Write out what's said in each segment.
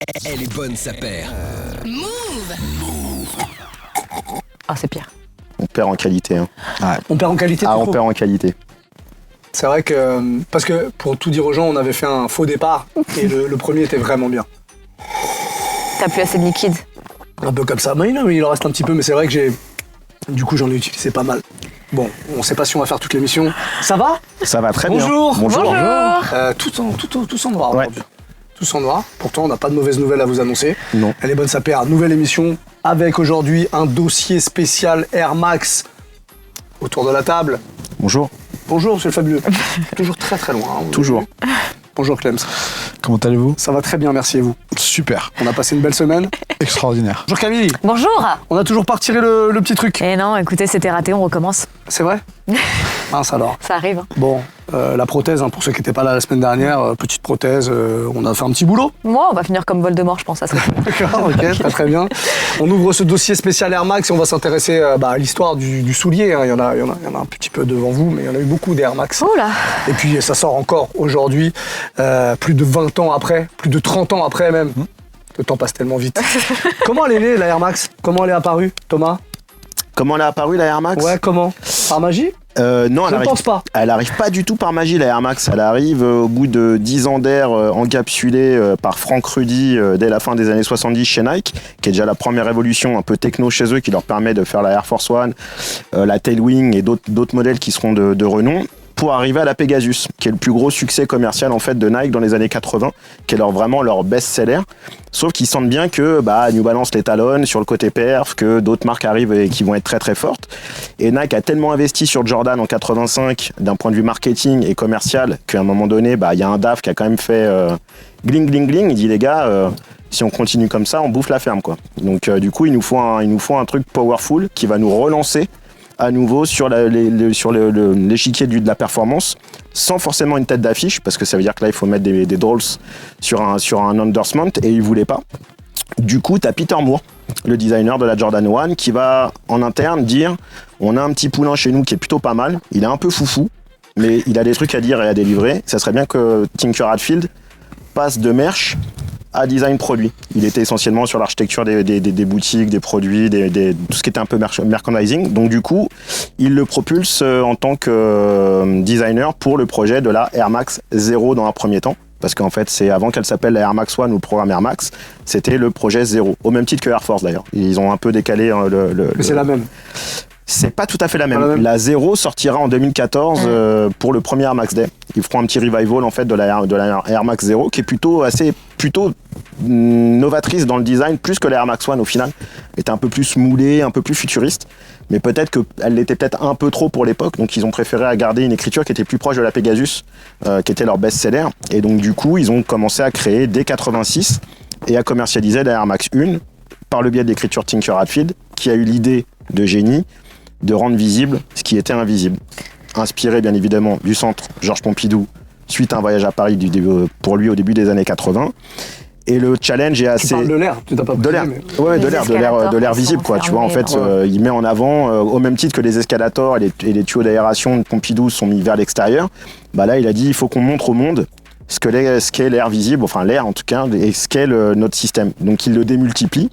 Elle est bonne, sa paire. Ah, c'est pire. On perd en qualité. Hein. Ouais. On perd en qualité. On perd en qualité. C'est vrai que, parce que pour tout dire aux gens, on avait fait un faux départ et le premier était vraiment bien. T'as plus assez de liquide. Un peu comme ça. Mais non, il en reste un petit peu, mais c'est vrai que j'en ai utilisé pas mal. Bon, on sait pas si on va faire toute l'émission. Ça va ? Ça va très Bonjour. bien. Bonjour. Tout en noir Ouais. aujourd'hui. Tout en noir. Pourtant, on n'a pas de mauvaises nouvelles à vous annoncer. Non. Elle est bonne, sa paire. Nouvelle émission avec aujourd'hui un dossier spécial Air Max autour de la table. Bonjour. Bonjour, monsieur le fabuleux. Toujours très très loin. Hein, Toujours. Bonjour Clems. Comment allez-vous ? Ça va très bien, merci et vous ? Super. On a passé une belle semaine. Extraordinaire. Bonjour Camille. Bonjour. On a toujours pas retiré le petit truc. Eh non, écoutez, c'était raté, on recommence. C'est vrai ? Mince alors. Ça arrive. Bon, la prothèse, hein, pour ceux qui n'étaient pas là la semaine dernière, petite prothèse, on a fait un petit boulot. Moi, on va finir comme Voldemort, je pense. Ça serait... D'accord, ok, très très bien. On ouvre ce dossier spécial Air Max et on va s'intéresser à l'histoire du soulier. Hein. Il y en a un petit peu devant vous, mais il y en a eu beaucoup d'Air Max. Oh là. Et puis ça sort encore aujourd'hui, plus de 20 ans après, plus de 30 ans après même. Le temps passe tellement vite. Comment elle est née, la Air Max ? Comment elle est apparue, Thomas ? Comment elle est apparue, la Air Max ? Ouais, comment ? Par magie ? Non, Je ne pense pas. Elle arrive pas du tout par magie, la Air Max. Elle arrive au bout de 10 ans d'air encapsulée par Frank Rudy dès la fin des années 70 chez Nike, qui est déjà la première évolution un peu techno chez eux qui leur permet de faire la Air Force One, la Tailwing et d'autres modèles qui seront de renom, pour arriver à la Pegasus, qui est le plus gros succès commercial en fait de Nike dans les années 80, qui est vraiment leur best-seller. Sauf qu'ils sentent bien que New Balance les talonne sur le côté perf, que d'autres marques arrivent et qui vont être très très fortes. Et Nike a tellement investi sur Jordan en 85 d'un point de vue marketing et commercial qu'à un moment donné, il y a un DAF qui a quand même fait gling gling gling. Il dit les gars, si on continue comme ça, on bouffe la ferme quoi. Donc du coup, il nous faut un truc powerful qui va nous relancer à nouveau sur l'échiquier de la performance, sans forcément une tête d'affiche, parce que ça veut dire que là, il faut mettre des dolls sur un endorsement, et il voulait pas. Du coup, tu as Peter Moore, le designer de la Jordan 1, qui va en interne dire on a un petit poulain chez nous qui est plutôt pas mal, il est un peu foufou, mais il a des trucs à dire et à délivrer. Ça serait bien que Tinker Hatfield passe de merch à design produit. Il était essentiellement sur l'architecture des boutiques, des produits, tout ce qui était un peu merchandising. Donc du coup, il le propulse en tant que designer pour le projet de la Air Max 0 dans un premier temps. Parce qu'en fait, c'est avant qu'elle s'appelle la Air Max One ou le programme Air Max, c'était le projet 0. Au même titre que Air Force d'ailleurs. Ils ont un peu décalé Mais c'est la même. C'est pas tout à fait la même. La 0 sortira en 2014 pour le premier Air Max Day. Ils feront un petit revival en fait de la Air Max 0 qui est plutôt novatrice dans le design, plus que la Air Max One au final. Elle était un peu plus moulée, un peu plus futuriste. Mais peut-être qu'elle l'était peut-être un peu trop pour l'époque. Donc ils ont préféré garder une écriture qui était plus proche de la Pegasus, qui était leur best-seller. Et donc du coup, ils ont commencé à créer dès 86 et à commercialiser la Air Max 1 par le biais de l'écriture Tinker Hatfield, qui a eu l'idée de génie de rendre visible ce qui était invisible. Inspiré bien évidemment du centre Georges Pompidou suite à un voyage à Paris pour lui au début des années 80. Et le challenge est assez... Tu parles de l'air, tu t'as pas de l'air, mais... ouais, de l'air visible quoi. Tu vois en fait, il met en avant au même titre que les escalators et les tuyaux d'aération de Pompidou sont mis vers l'extérieur. Là il a dit il faut qu'on montre au monde ce qu'est l'air visible, enfin l'air en tout cas, et ce qu'est notre système. Donc il le démultiplie.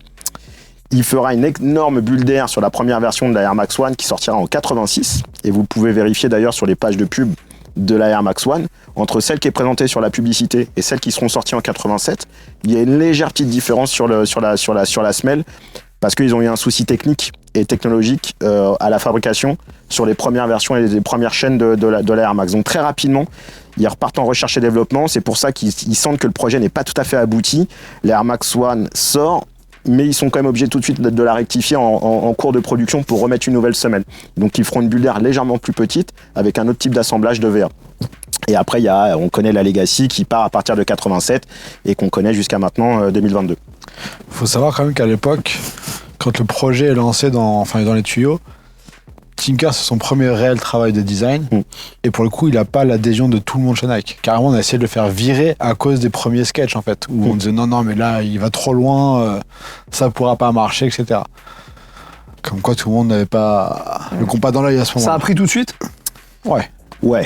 Il fera une énorme bulle d'air sur la première version de la Air Max One qui sortira en 86. Et vous pouvez vérifier d'ailleurs sur les pages de pub de la Air Max One, entre celles qui est présentée sur la publicité et celles qui seront sorties en 87, il y a une légère petite différence sur la semelle, parce qu'ils ont eu un souci technique et technologique à la fabrication sur les premières versions et les premières chaînes de la Air Max. Donc très rapidement, ils repartent en recherche et développement. C'est pour ça qu'ils sentent que le projet n'est pas tout à fait abouti. La Air Max One sort, mais ils sont quand même obligés tout de suite de la rectifier en cours de production pour remettre une nouvelle semelle. Donc ils feront une bulle d'air légèrement plus petite avec un autre type d'assemblage de VA. Et après, on connaît la Legacy qui part à partir de 87 et qu'on connaît jusqu'à maintenant 2022. Il faut savoir quand même qu'à l'époque, quand le projet est lancé dans les tuyaux, Tinker, c'est son premier réel travail de design. Et pour le coup, il n'a pas l'adhésion de tout le monde chez Nike. Carrément, on a essayé de le faire virer à cause des premiers sketchs, en fait, où on disait non, mais là, il va trop loin, ça ne pourra pas marcher, etc. Comme quoi, tout le monde n'avait pas le compas dans l'œil à ce moment-là. Ça a pris tout de suite ? Ouais. Oui.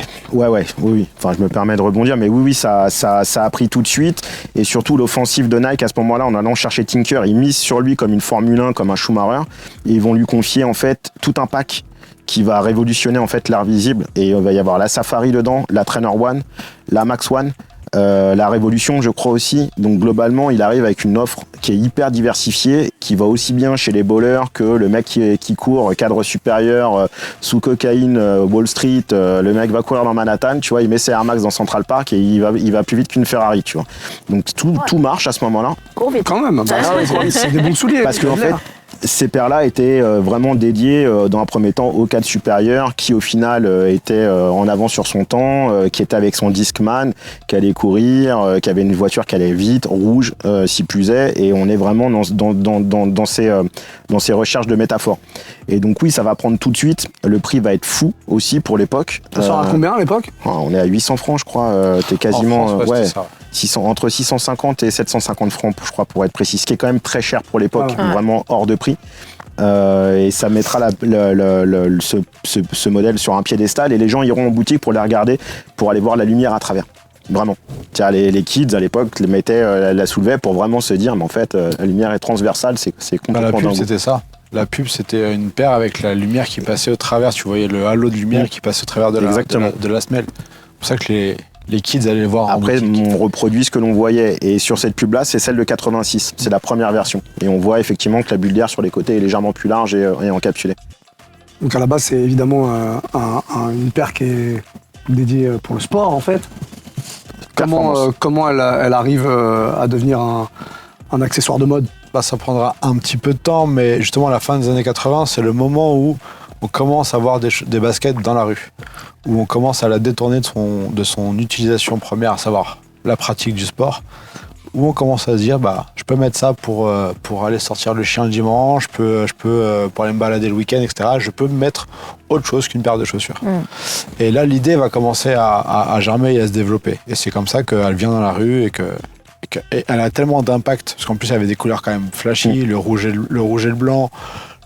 Enfin, je me permets de rebondir, mais oui, ça a pris tout de suite. Et surtout, l'offensive de Nike, à ce moment-là, en allant chercher Tinker, ils misent sur lui comme une Formule 1, comme un Schumacher. Et ils vont lui confier, en fait, tout un pack qui va révolutionner, en fait, l'art visible. Et il va y avoir la Safari dedans, la Trainer One, la Max One, la Révolution, je crois aussi. Donc, globalement, il arrive avec une offre qui est hyper diversifiée, qui va aussi bien chez les bowlers que le mec qui court cadre supérieur, sous cocaïne, Wall Street. Le mec va courir dans Manhattan, tu vois, il met ses Air Max dans Central Park et il va plus vite qu'une Ferrari, tu vois. Donc, tout marche à ce moment-là. Cours vite. Quand même, c'est des bons souliers. Parce qu'en fait, ces paires-là étaient vraiment dédiées dans un premier temps au cadre supérieur qui au final était en avant sur son temps, qui était avec son Discman, qui allait courir, qui avait une voiture qui allait vite, rouge si plus est, et on est vraiment dans ces recherches de métaphores. Et donc oui, ça va prendre tout de suite, le prix va être fou aussi pour l'époque. Ça sort à combien à l'époque ? On est à 800 francs je crois, t'es quasiment... En France, ça. Entre 650 et 750 francs, je crois, pour être précis, ce qui est quand même très cher pour l'époque, vraiment hors de prix. Et ça mettra ce modèle sur un piédestal et les gens iront en boutique pour les regarder, pour aller voir la lumière à travers. Vraiment. Tiens, les kids à l'époque les mettaient, la soulevaient pour vraiment se dire, mais en fait, la lumière est transversale, c'est complètement La pub, dingue. c'était ça. La pub, c'était une paire avec la lumière qui passait au travers. Tu voyais le halo de lumière qui passait au travers de la semelle. C'est pour ça que les kids allaient le voir Après, en boutique. on reproduit ce que l'on voyait. Et sur cette pub-là, c'est celle de 86. C'est la première version. Et on voit effectivement que la bulle d'air sur les côtés est légèrement plus large et encapsulée. Donc à la base, c'est évidemment une paire qui est dédiée pour le sport, en fait. Comment elle arrive à devenir un accessoire de mode ? Ça prendra un petit peu de temps, mais justement, à la fin des années 80, c'est le moment où on commence à voir des baskets dans la rue, où on commence à la détourner de son utilisation première, à savoir la pratique du sport, où on commence à se dire, je peux mettre ça pour aller sortir le chien le dimanche, je peux pour aller me balader le week-end, etc. Je peux mettre autre chose qu'une paire de chaussures. Et là, l'idée va commencer à germer et à se développer. Et c'est comme ça qu'elle vient dans la rue et elle a tellement d'impact, parce qu'en plus, elle avait des couleurs quand même flashy, le rouge et le blanc,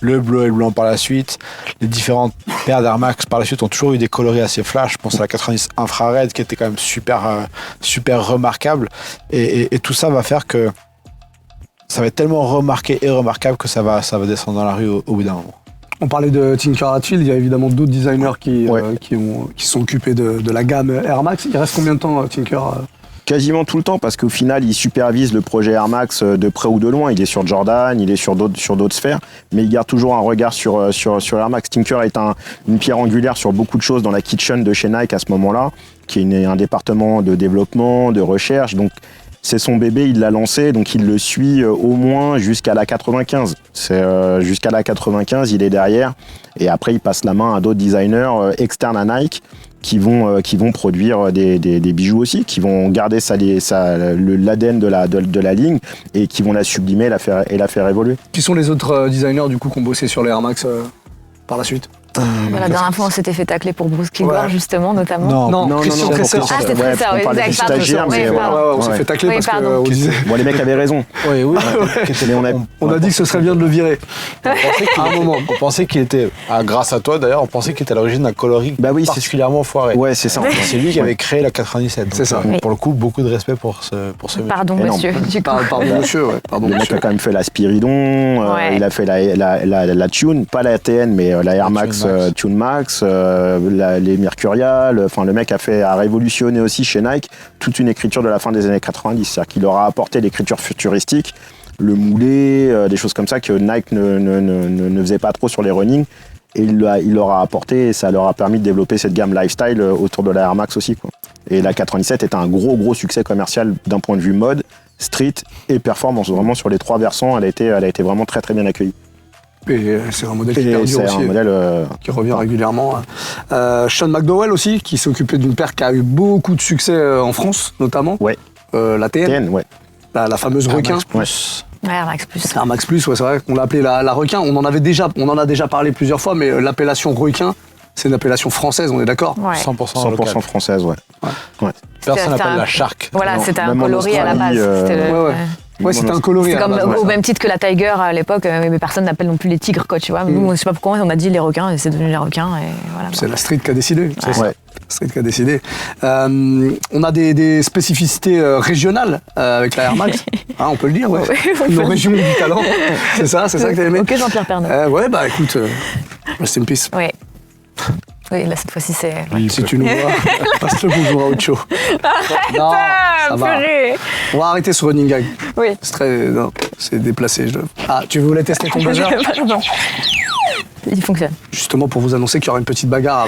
le bleu et le blanc par la suite. Les différentes paires d'Air Max par la suite ont toujours eu des coloris assez flash. Je pense à la 90 infrared qui était quand même super remarquable. Et tout ça va faire que ça va être tellement remarqué et remarquable que ça va descendre dans la rue au bout d'un moment. On parlait de Tinker Hatfield, il y a évidemment d'autres designers qui sont occupés de la gamme Air Max. Il reste combien de temps, Tinker ? Quasiment tout le temps, parce qu'au final, il supervise le projet Air Max de près ou de loin. Il est sur Jordan, il est sur d'autres sphères, mais il garde toujours un regard sur Air Max. Tinker est une pierre angulaire sur beaucoup de choses dans la kitchen de chez Nike à ce moment-là, qui est un département de développement, de recherche. Donc, c'est son bébé, il l'a lancé, donc il le suit au moins jusqu'à la 95. Jusqu'à la 95, il est derrière, et après, il passe la main à d'autres designers externes à Nike, qui vont produire des bijoux aussi, qui vont garder l'ADN de la ligne et qui vont la sublimer et la faire évoluer. Qui sont les autres designers du coup qui ont bossé sur les Air Max par la suite ? La dernière fois, on s'était fait tacler pour Bruce Kilgore, justement, notamment. Non, Christian Tresser. Ah, c'était très ça, oui, on parlait du exact. stagiaire, mais on s'est fait tacler parce qu'on disait... Bon, les mecs avaient raison. Oui. On a dit que ce serait bien de le virer. On pensait qu'il était, grâce à toi d'ailleurs, on pensait qu'il était à l'origine d'un coloris particulièrement foiré. Ouais, c'est ça. C'est lui qui avait créé la 97. C'est ça. Pour le coup, beaucoup de respect pour ce Pardon, énorme. monsieur. Du coup. Pardon, monsieur. Le mec a quand même fait la Spiridon, il a fait la Tune, pas la TN, mais la Air Max Tune Max, les Mercurial. Enfin, le mec a révolutionné aussi chez Nike toute une écriture de la fin des années 90. C'est-à-dire qu'il leur a apporté l'écriture futuristique, le moulé, des choses comme ça que Nike ne faisait pas trop sur les running. Et il leur a apporté, et ça leur a permis de développer cette gamme lifestyle autour de la Air Max aussi, quoi. Et la 97 est un gros succès commercial d'un point de vue mode, street et performance. Vraiment sur les trois versants, elle a été vraiment très bien accueillie. Et c'est un modèle qui perdure aussi, qui revient régulièrement. Sean McDowell aussi, qui s'est occupé d'une paire qui a eu beaucoup de succès en France, notamment. Ouais. La TN. La fameuse Air requin. Max Plus. Air Max Plus. Air Max Plus, c'est vrai qu'on l'a appelée la requin. On en a déjà parlé plusieurs fois, mais l'appellation requin, c'est une appellation française, on est d'accord ? 100% française, ouais. Personne n'appelle la shark. Voilà, Non, c'était un même en coloris à la base. Australie, Ouais, c'était un coloris. C'est à la comme base, au ouais. même titre que la Tiger à l'époque, mais personne n'appelle non plus les tigres, quoi, tu vois. Nous, je sais pas pourquoi, on a dit les requins et c'est devenu les requins. Et voilà, C'est la street qui a décidé. C'est ça. Ouais. La street qui a décidé. On a des spécificités régionales avec la Air Max. Hein, on peut le dire, ouais. Nos régions du talent. C'est ça que t'as aimé. Ok, Jean-Pierre Pernaut. Ouais, bah écoute, rest in peace. Oui. Oui, là, cette fois-ci, c'est. Si tu nous vois, passe le bonjour à Ocho. Non, ça va. Purée. On va arrêter ce running gag. Oui. C'est très. Non, c'est déplacé. Ah, tu voulais tester ton buzzer? Pardon. Il fonctionne. Justement pour vous annoncer qu'il y aura une petite bagarre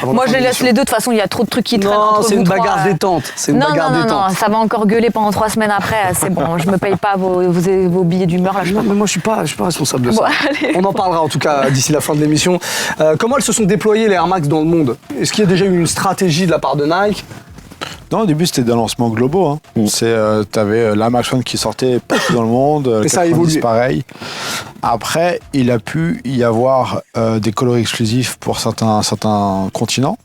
avant Moi, la je fin de les laisse l'émission. les deux. De toute façon, il y a trop de trucs qui traînent Non, entre c'est vous une trois. bagarre détente. C'est une bagarre détente. Non, ça va encore gueuler pendant 3 semaines après. C'est bon, je me paye pas vos billets d'humeur. Là, je sais Non, pas. mais moi je suis pas responsable de Bon, ça. allez. On en parlera en tout cas d'ici la fin de l'émission. Comment elles se sont déployées les Air Max dans le monde? Est-ce qu'il y a déjà eu une stratégie de la part de Nike? Non, au début, c'était des lancements globaux. Hein. T'avais la Max One qui sortait partout dans le monde. Et ça a 90 évolué. pareil. Après, il a pu y avoir des coloris exclusifs pour certains continents.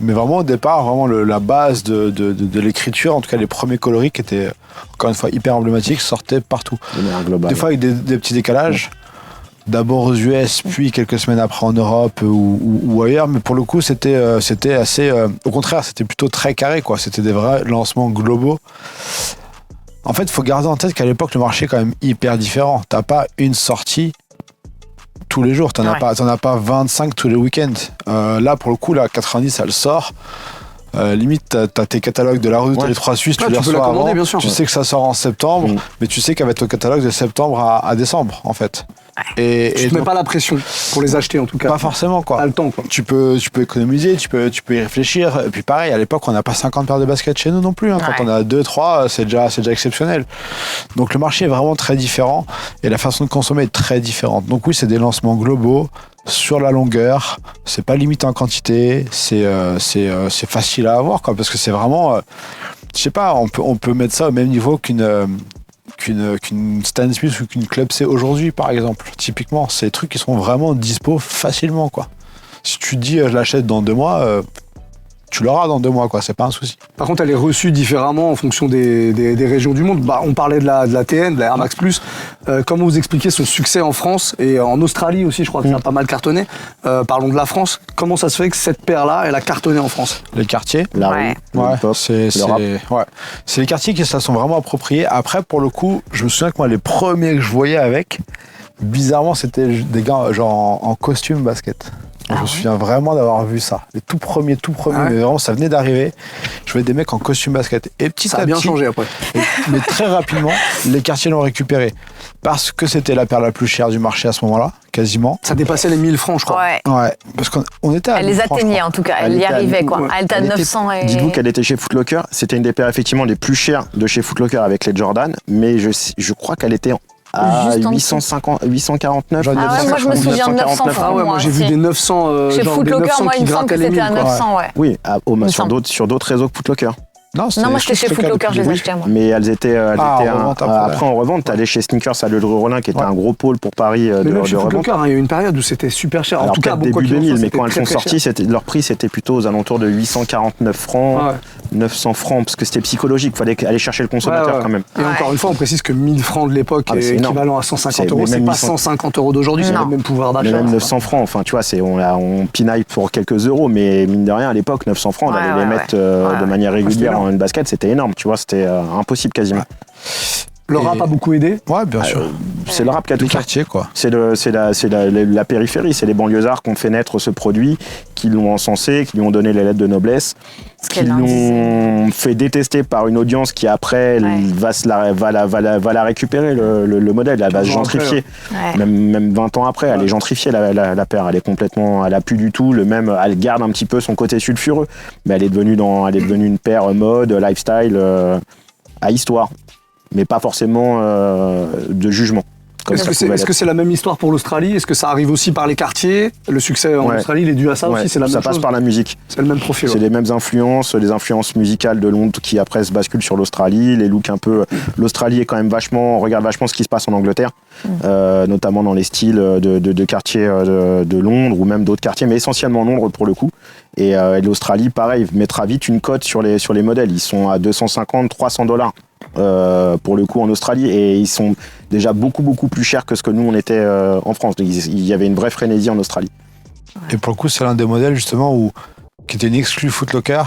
Mais vraiment, au départ, vraiment la base de l'écriture, en tout cas les premiers coloris qui étaient, encore une fois, hyper emblématiques, sortaient partout. De manière globale. Des fois avec des petits décalages. D'abord aux US, puis quelques semaines après en Europe ou ailleurs. Mais pour le coup, c'était assez... au contraire, c'était plutôt très carré, quoi. C'était des vrais lancements globaux. En fait, il faut garder en tête qu'à l'époque, le marché est quand même hyper différent. T'as pas une sortie tous les jours. T'en as pas 25 tous les week-ends. Là, pour le coup, la 90, elle sort. Limite, t'as tes catalogues de la rue, t'as les 3 Suisses, tu les tu peux la reçois commander, avant. bien sûr. Tu sais que ça sort en septembre, mais tu sais qu'avec ton catalogue de septembre à décembre, en fait. Et Tu te mets donc, pas la pression pour les acheter en tout cas. pas forcément, quoi. Pas le temps quoi. Tu peux économiser, tu peux y réfléchir. Et puis pareil, à l'époque, on n'a pas 50 paires de baskets chez nous non plus. Hein. Quand on a 2, 3, c'est déjà exceptionnel. Donc le marché est vraiment très différent et la façon de consommer est très différente. Donc oui, c'est des lancements globaux sur la longueur. C'est pas limité en quantité. C'est facile à avoir, quoi, parce que c'est vraiment, je sais pas, on peut mettre ça au même niveau qu'une Stan Smith ou qu'une Club C aujourd'hui, par exemple. Typiquement, c'est des trucs qui sont vraiment dispo facilement, quoi. Si tu te dis je l'achète dans 2 mois, tu l'auras dans 2 mois, quoi. C'est pas un souci. Par contre, elle est reçue différemment en fonction des régions du monde. Bah, on parlait de la TN, de la Air Max Plus. Comment vous expliquez son succès en France et en Australie aussi, je crois que ça a pas mal cartonné. Parlons de la France. Comment ça se fait que cette paire-là, elle a cartonné en France? Les quartiers. La Ouais. rue, Ouais, le pop, c'est le rap. les quartiers qui se la sont vraiment appropriés. Après, pour le coup, je me souviens que moi, les premiers que je voyais avec, bizarrement, c'était des gars genre en costume basket. Je me souviens vraiment d'avoir vu ça. Les tout premiers, Ah ouais. mais vraiment, ça venait d'arriver. Je voyais des mecs en costume basket. Et petit Ça à a bien petit, changé après. mais très rapidement, les quartiers l'ont récupéré. Parce que c'était la paire la plus chère du marché à ce moment-là, quasiment. Ça dépassait les 1000 francs, je crois. Ouais. Ouais, parce qu'on était à Elle les 1000 francs, je atteignait crois. en tout cas, Elle elle y était à arrivait 1000, quoi. ouais. Elle était à Elle était- 900 et. Dites-vous qu'elle était chez Foot Locker. C'était une des paires effectivement les plus chères de chez Foot Locker avec les Jordan, mais je crois qu'elle était à Juste en 849. Genre, Ah ouais, moi je me souviens de 900 francs. Ah ouais, moi j'ai vu aussi. des 900, Chez genre Foot des Locker, 900 moi qui il me semble que grattaient les c'était 1000 à quoi. 900, ouais. Oui, me sur semble. d'autres réseaux que Foot Locker. Non, Non, moi j'étais chez Foot Locker, je les Oui, achetais moi. mais elles étaient, en revente après. après en revente. T'allais chez Sneakers à Le Rollin, qui était un gros pôle pour Paris Mais de même chez Foot revente. Locker, hein, il y a eu une période où c'était super cher. En Alors tout cas, peut-être bon, quoi début qu'il en soit, 2000, mais c'était quand elles très, sont très cher. sorties, leur prix c'était plutôt aux alentours de 849 francs, Ouais. 900 francs, parce que c'était psychologique. Il fallait aller chercher le consommateur Ouais, ouais. quand même. Et encore une fois, on précise que 1000 francs de l'époque Ah, mais est c'est énorme. équivalent à 150 C'est- euros. mais C'est même pas 800 150 euros d'aujourd'hui, c'est Non. le même pouvoir Mais d'achat. même 900 francs, enfin tu vois, on pinaille pour quelques euros, mais mine de rien, à l'époque, 900 francs, Ouais, d'aller ouais, les ouais. mettre Ouais. de manière régulière énorme. en une basket, c'était énorme, tu vois, c'était impossible quasiment. Le rap a beaucoup aidé. Ouais, bien sûr. C'est le rap qui a tout Les fait. quartiers, quoi. C'est la périphérie, c'est les banlieusards qui ont fait naître ce produit, qui l'ont encensé, qui lui ont donné les lettres de noblesse, qui Quel l'ont fait détester par une audience qui après Ouais. va la récupérer, le modèle, elle va se 15 ans après, gentrifier. Ouais. Même 20 ans après, elle est gentrifiée la paire, elle a plus du tout le même, elle garde un petit peu son côté sulfureux, mais elle est devenue une paire mode, lifestyle, à histoire, mais pas forcément de jugement. comme Est-ce ça que c'est pouvait est-ce que l'être. c'est la même histoire pour l'Australie? Est-ce que ça arrive aussi par les quartiers? Le succès en Ouais. Australie, il est dû à ça Ouais, aussi? C'est la ça même passe chose? par la musique. C'est le même profil. C'est ouais. les mêmes influences, les influences musicales de Londres qui après se basculent sur l'Australie, les looks un peu. L'Australie est quand même on regarde vachement ce qui se passe en Angleterre, notamment dans les styles de quartiers de Londres ou même d'autres quartiers, mais essentiellement Londres pour le coup. Et l'Australie, pareil, mettra vite une cote sur les modèles. Ils sont à 250, $300 pour le coup en Australie, et ils sont déjà beaucoup plus chers que ce que nous on était en France. Il y avait une vraie frénésie en Australie. Et pour le coup, c'est l'un des modèles justement qui était une exclue Foot Locker,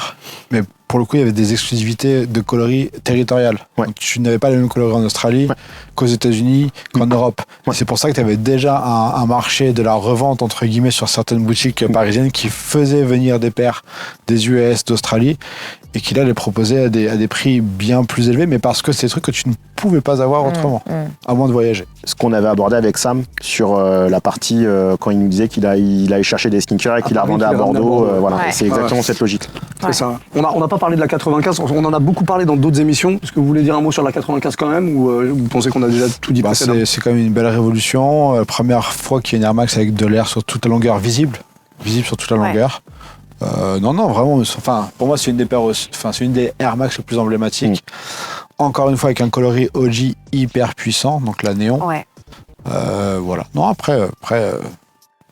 mais pour le coup, il y avait des exclusivités de coloris territoriales. Ouais. Donc, tu n'avais pas les mêmes coloris en Australie qu'aux États-Unis, qu'en Europe. Ouais. C'est pour ça que tu avais déjà un marché de la revente, entre guillemets, sur certaines boutiques parisiennes qui faisaient venir des paires des US, d'Australie, et qui là les proposaient à des prix bien plus élevés, mais parce que c'est des trucs que tu ne pouvais pas avoir autrement, à moins de voyager. Ce qu'on avait abordé avec Sam sur la partie quand il nous disait qu'il allait chercher des sneakers et qu'il la revendait à Bordeaux. Voilà. Ouais. C'est exactement cette logique. C'est ça. On n'a pas parlé de la 95, on en a beaucoup parlé dans d'autres émissions. Est-ce que vous voulez dire un mot sur la 95 quand même, ou vous pensez qu'on a déjà tout dit précédemment ? C'est quand même une belle révolution. Première fois qu'il y a une Air Max avec de l'air sur toute la longueur visible sur toute la longueur. Non, vraiment. Enfin, pour moi, c'est une des paires, c'est une des Air Max les plus emblématiques. Encore une fois, avec un coloris OG hyper puissant, donc la néon. Ouais. Voilà. Non, après,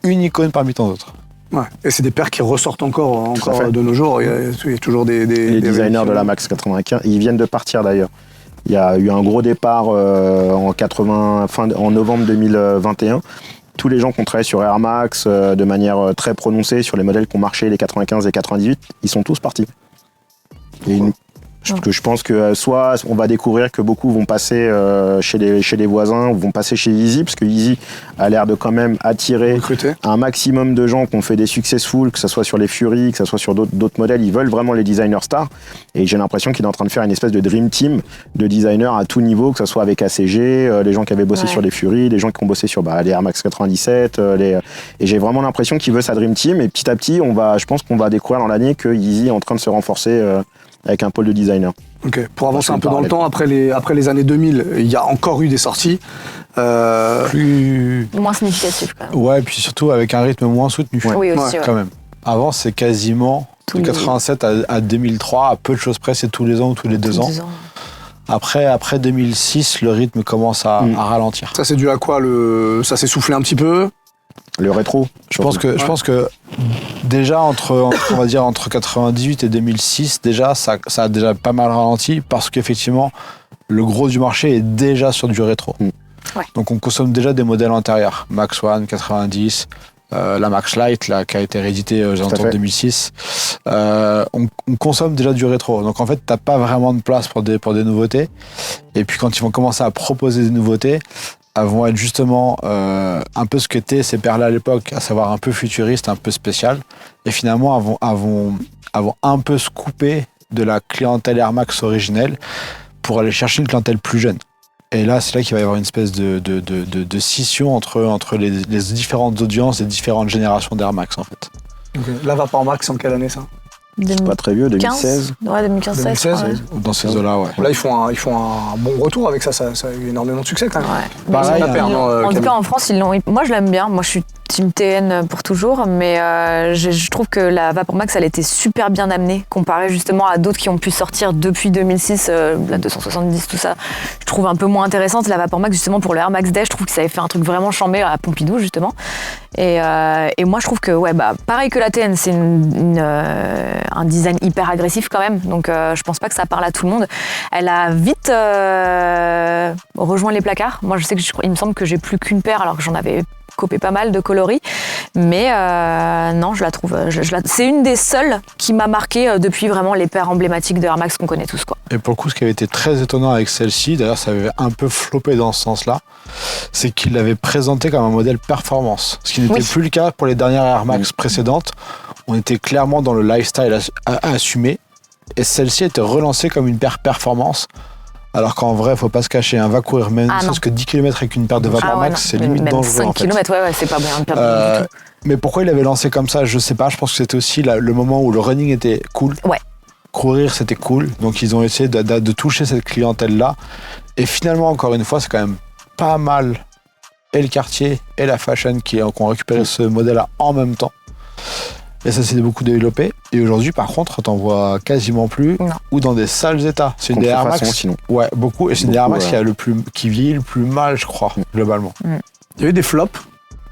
une icône parmi tant d'autres. Ouais. Et c'est des paires qui ressortent encore de nos jours. Il y a toujours des designers de la Max 95, ils viennent de partir d'ailleurs. Il y a eu un gros départ en novembre 2021. Tous les gens qui ont travaillé sur Air Max de manière très prononcée sur les modèles qui ont marché, les 95 et 98, ils sont tous partis. Et je pense que soit on va découvrir que beaucoup vont passer chez les voisins, ou vont passer chez Yeezy, parce que Yeezy a l'air de quand même attirer un maximum de gens qui ont fait des successful, que ce soit sur les Fury, que ce soit sur d'autres modèles. Ils veulent vraiment les designers stars, et j'ai l'impression qu'il est en train de faire une espèce de dream team de designers à tout niveau, que ce soit avec ACG, les gens qui avaient bossé sur les Fury, les gens qui ont bossé sur les Air Max 97, et j'ai vraiment l'impression qu'il veut sa dream team, et petit à petit je pense qu'on va découvrir dans l'année que Yeezy est en train de se renforcer avec un pôle de designer. Ok. Pour avancer un peu dans le temps, après les années 2000, il y a encore eu des sorties. Plus... Moins significatif quand même. Ouais, et puis surtout avec un rythme moins soutenu. Oui, aussi. Quand même. Avant, c'est quasiment de 87 à 2003, à peu de choses près, c'est tous les ans ou tous les 2 ans. Après 2006, le rythme commence à ralentir. Ça, c'est dû à quoi ça s'est soufflé un petit peu. Le rétro. Je pense que déjà entre 98 et 2006, déjà ça a déjà pas mal ralenti, parce qu'effectivement le gros du marché est déjà sur du rétro. Ouais. Donc on consomme déjà des modèles antérieurs, Max One 90, la Max Lite là, qui a été rééditée aux alentours de 2006. On consomme déjà du rétro. Donc en fait t'as pas vraiment de place pour des nouveautés. Et puis quand ils vont commencer à proposer des nouveautés, elles vont être justement un peu ce qu'étaient ces paires-là à l'époque, à savoir un peu futuriste, un peu spécial. Et finalement, elles vont un peu se couper de la clientèle Air Max originelle pour aller chercher une clientèle plus jeune. Et là, c'est là qu'il va y avoir une espèce de scission entre les différentes audiences et différentes générations d'Air Max, en fait. Okay. La Vapor Max, en quelle année ça ? C'est pas très vieux, 2016. Ouais, 2015-16. Dans ces eaux-là, ouais. Là, ils font un bon retour avec ça. Ça a eu énormément de succès quand même. Ouais. Pareil, en tout cas, en France, moi, je l'aime bien. Moi, je suis Team TN pour toujours, mais je trouve que la Vapor Max, elle était super bien amenée, comparée justement à d'autres qui ont pu sortir depuis 2006, la 270, tout ça. Je trouve un peu moins intéressante. La Vapor Max, justement, pour le Air Max Day, je trouve que ça avait fait un truc vraiment chambé à Pompidou, justement. Et moi, je trouve que, pareil que la TN, c'est un design hyper agressif quand même, donc je pense pas que ça parle à tout le monde. Elle a vite rejoint les placards. Moi, je sais il me semble que j'ai plus qu'une paire, alors que j'en avais copé pas mal de coloris, mais non, je la trouve, c'est une des seules qui m'a marqué depuis vraiment les paires emblématiques de Air Max qu'on connaît tous, quoi. Et pour le coup, ce qui avait été très étonnant avec celle-ci, d'ailleurs ça avait un peu floppé dans ce sens-là, c'est qu'il l'avait présenté comme un modèle performance, ce qui n'était plus le cas pour les dernières Air Max précédentes. On était clairement dans le lifestyle assumé, et celle-ci était relancée comme une paire performance. Alors qu'en vrai, faut pas se cacher, va courir même parce que 10 km avec une paire de Vapor Max, c'est limite dangereux. 5 km, c'est pas bien de perdre du tout. Mais pourquoi il avait lancé comme ça, je sais pas. Je pense que c'était aussi le moment où le running était cool. Ouais. Courir, c'était cool. Donc ils ont essayé de toucher cette clientèle-là. Et finalement, encore une fois, c'est quand même pas mal. Et le quartier et la fashion qui ont récupéré ce modèle-là en même temps. Et ça s'est beaucoup développé. Et aujourd'hui, par contre, t'en vois quasiment plus. Non. Ou dans des sales états. C'est une des Air Max. Sinon. Ouais, beaucoup. Et c'est une des Air Max qui vieillit le plus mal, je crois, globalement. Il y a eu des flops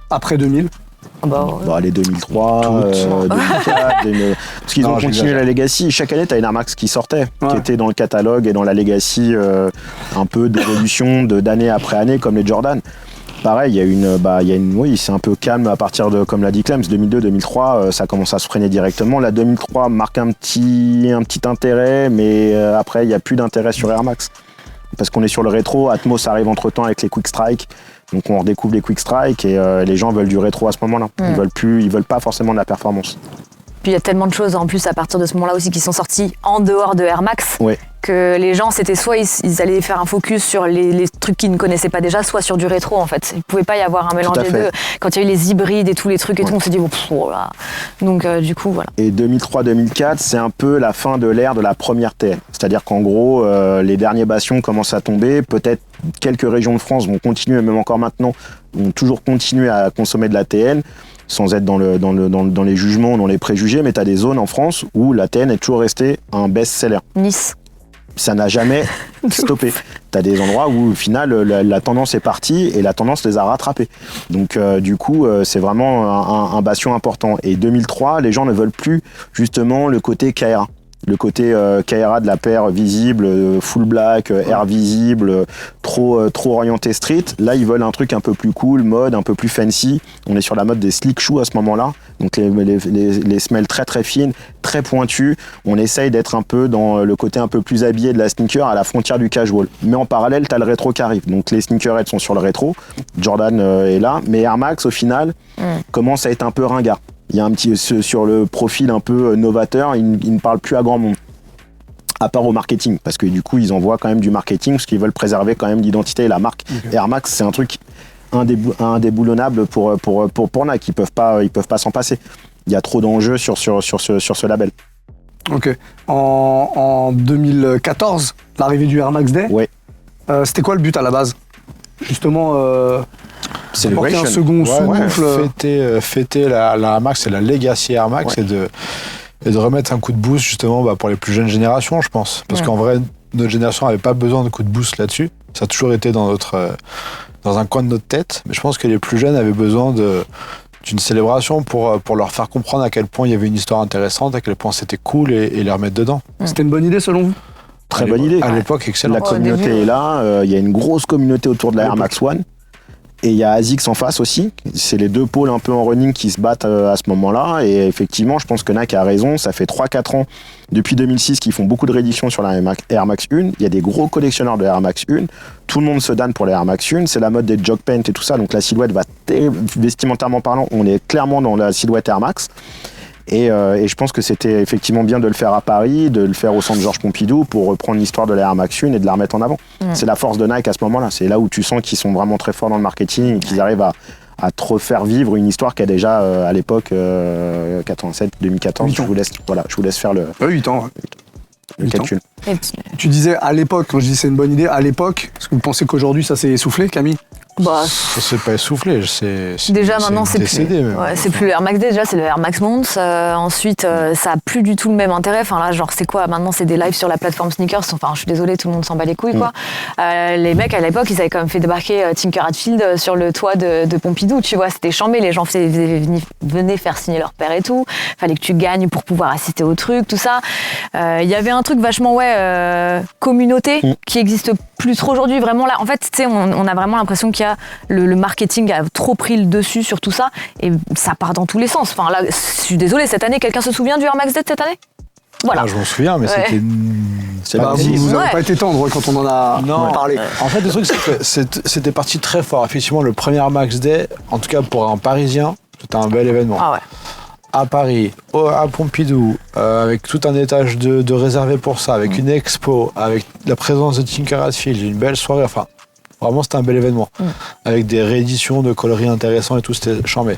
après 2000. Les 2003, 2004, parce qu'ils ont continué la legacy. Chaque année, t'as une Air Max qui sortait, qui était dans le catalogue et dans la legacy, un peu d'évolution d'année après année, comme les Jordan. Pareil, oui, c'est un peu calme à partir de, comme l'a dit Clems, 2002-2003, ça commence à se freiner directement. La 2003 marque un petit intérêt, mais après, il n'y a plus d'intérêt sur Air Max. Parce qu'on est sur le rétro, Atmos arrive entre-temps avec les Quick Strike, donc on redécouvre les Quick Strike et les gens veulent du rétro à ce moment-là. Ils veulent pas forcément de la performance. Puis il y a tellement de choses en plus à partir de ce moment-là aussi qui sont sorties en dehors de Air Max. Ouais. Que les gens, c'était soit ils allaient faire un focus sur les trucs qu'ils ne connaissaient pas déjà, soit sur du rétro en fait. Il ne pouvait pas y avoir un mélange des deux. Quand il y a eu les hybrides et tous les trucs et tout, on s'est dit là. Donc du coup voilà. Et 2003-2004, c'est un peu la fin de l'ère de la première TN. C'est-à-dire qu'en gros, les derniers bastions commencent à tomber. Peut-être quelques régions de France vont continuer, même encore maintenant, vont toujours continuer à consommer de la TN. Sans être dans les jugements, dans les préjugés, mais tu as des zones en France où la TN est toujours restée un best-seller. Nice. Ça n'a jamais stoppé. Tu as des endroits où, au final, la tendance est partie et la tendance les a rattrapés. Donc, du coup, c'est vraiment un bastion important. Et 2003, les gens ne veulent plus, justement, le côté KRA. Le côté KRA de la paire visible, full black, air visible, trop orienté street. Là, ils veulent un truc un peu plus cool, mode, un peu plus fancy. On est sur la mode des slick shoes à ce moment-là. Donc les semelles très très fines, très pointues. On essaye d'être un peu dans le côté un peu plus habillé de la sneaker à la frontière du casual. Mais en parallèle, tu as le rétro qui arrive. Donc les sneakerheads sont sur le rétro. Jordan est là. Mais Air Max, au final, commence à être un peu ringard. Il y a un petit, sur le profil un peu novateur, il ne parle plus à grand monde. À part au marketing, parce que du coup, ils envoient quand même du marketing, parce qu'ils veulent préserver quand même l'identité et la marque. Okay. Air Max, c'est un truc indéboulonnable pour Nike. Ils peuvent pas s'en passer. Il y a trop d'enjeux sur ce label. Ok. En 2014, l'arrivée du Air Max Day. Ouais. C'était quoi le but à la base ? Justement, apporter un second souffle. Fêter la Air Max et la Legacy Air Max et de remettre un coup de boost justement pour les plus jeunes générations, je pense. Parce qu'en vrai, notre génération n'avait pas besoin de coup de boost là-dessus. Ça a toujours été dans un coin de notre tête. Mais je pense que les plus jeunes avaient besoin d'une célébration pour leur faire comprendre à quel point il y avait une histoire intéressante, à quel point c'était cool et les remettre dedans. C'était une bonne idée selon vous ? Très bonne idée. À l'époque, excellent. La communauté est là. Il y a une grosse communauté autour de la Air Max One. Et il y a ASICS en face aussi. C'est les deux pôles un peu en running qui se battent à ce moment-là. Et effectivement, je pense que Nike a raison. Ça fait 3-4 ans, depuis 2006, qu'ils font beaucoup de rééditions sur la Air Max 1. Il y a des gros collectionneurs de Air Max 1. Tout le monde se donne pour la Air Max 1. C'est la mode des jog paint et tout ça. Donc la silhouette va, vestimentairement parlant, on est clairement dans la silhouette Air Max. Et je pense que c'était effectivement bien de le faire à Paris, de le faire au centre Georges Pompidou pour reprendre l'histoire de la Air Max 1 et de la remettre en avant. C'est la force de Nike à ce moment-là. C'est là où tu sens qu'ils sont vraiment très forts dans le marketing et qu'ils arrivent à te refaire vivre une histoire qui a déjà à l'époque 87, 2014. Je vous laisse faire le 8 ans. Le calcul. Tu disais à l'époque, quand je dis c'est une bonne idée, à l'époque, est-ce que vous pensez qu'aujourd'hui ça s'est essoufflé, Camille ? Ça s'est pas essoufflé, déjà maintenant c'est décédé plus, c'est plus le Air Max Day, déjà c'est le Air Max Month. Ensuite ça a plus du tout le même intérêt. Enfin là genre c'est quoi maintenant, c'est des lives sur la plateforme sneakers. Enfin je suis désolée, tout le monde s'en bat les couilles quoi. Les mecs à l'époque ils avaient quand même fait débarquer Tinker Hatfield sur le toit de Pompidou, tu vois, c'était chambé, les gens venaient faire signer leur père et tout. Fallait que tu gagnes pour pouvoir assister au truc, tout ça. Il y avait un truc vachement communauté qui existe plus trop aujourd'hui. Vraiment là, en fait, tu sais, on a vraiment l'impression qu'il y a le marketing a trop pris le dessus sur tout ça et ça part dans tous les sens. Enfin là, je suis désolée, cette année, quelqu'un se souvient du Air Max Day de cette année ? Voilà. Je m'en souviens, mais c'était... Vous n'avez pas été tendre quand on en a parlé. En fait, le truc, c'est que c'était parti très fort. Effectivement, le premier Air Max Day, en tout cas pour un Parisien, c'était un bel événement. Ah ouais. À Paris, à Pompidou, avec tout un étage de réservé pour ça, avec une expo, avec la présence de Tinker Hatfield, une belle soirée, enfin, vraiment c'était un bel événement, avec des rééditions de coloris intéressants et tout, c'était chambé.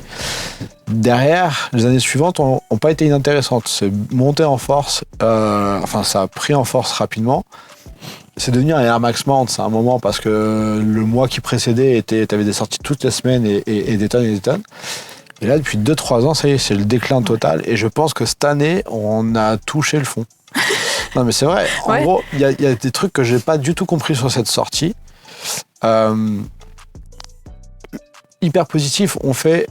Derrière, les années suivantes n'ont pas été inintéressantes, c'est monté en force, ça a pris en force rapidement. C'est devenu un Air Max Month, c'est un moment parce que le mois qui précédait, t'avais des sorties toutes les semaines et des tonnes et des tonnes. Et là, depuis 2-3 ans, ça y est, c'est le déclin total. Et je pense que cette année, on a touché le fond. Non, mais c'est vrai. En gros, il y a des trucs que j'ai pas du tout compris sur cette sortie. Hyper positif, on fait